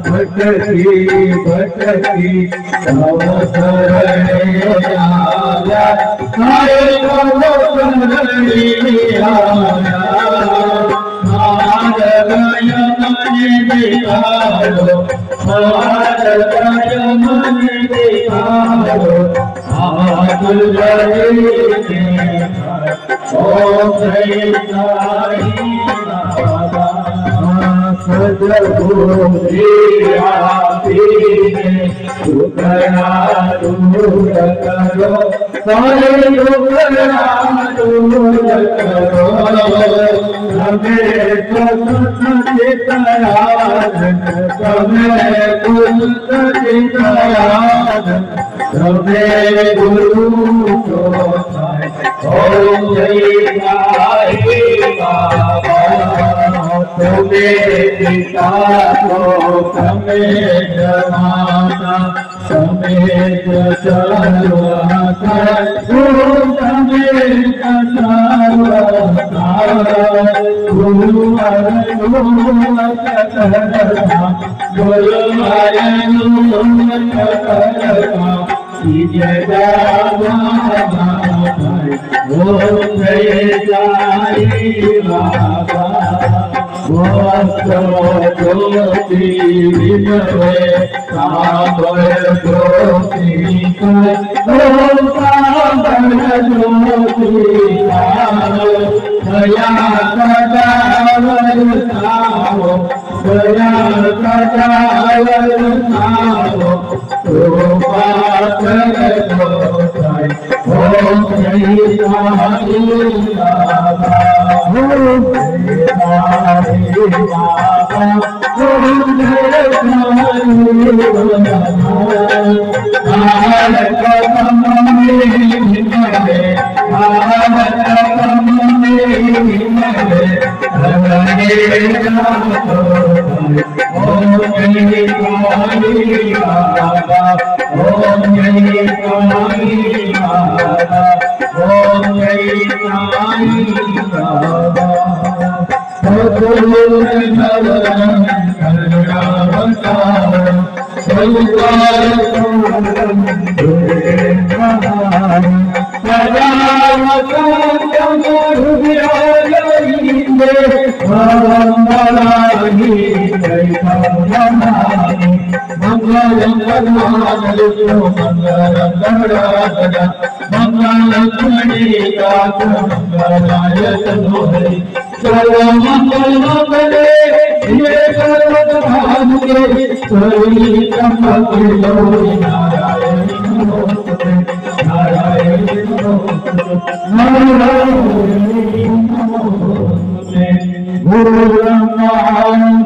भटकी भटकी तव शरणे आया हरे तव शरणे आया मार्ग यमने दिखाओ मार्ग यमने दिखाओ आकुल जय ओम जय साई बाबा सदगुरु दुखना दूर करो सारे दुखना दूर करो हमें कुछ चितयाद हमें कुछ चितयाद हमें गुरु को ओम जय साई बाबा तुम्हें पिता को समेत माता समेत सर्वसार गुरु समेत सर्वसार गुरु अरुणा गुरु अरुणा जय ओम जय साई बाबा ज्योति विनवे सागर ज्योति ओम सागर ज्योति दया सदा वर्षाओ दया सदा वर्षाओ कृपा करो ओम जय साई बाबा गुरु ब्रह्मा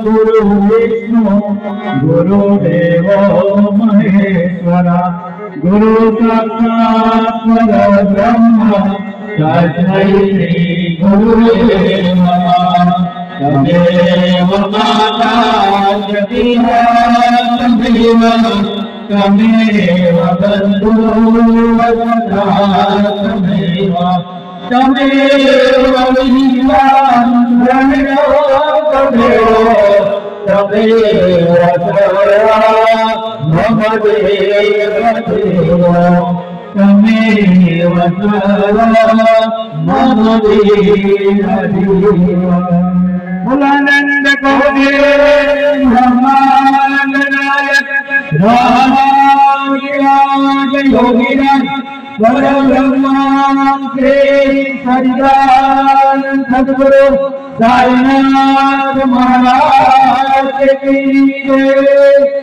गुरु विष्णु गुरुदेव महेश्वरा गुरु साक्षात् परब्रह्म तस्मै श्री गुरुवे नमः तमेव माता पिता तमेव तमेव बन्धुः तमेव तमेव तमेव मम देव तमेव मम देव भोलानंद कौवे ब्रह्मानंद नायक रामानुज योगीनाथ परब्रह्मा श्री सच्चिदानंद सद्गुरु साईनाथ महाराज की जय।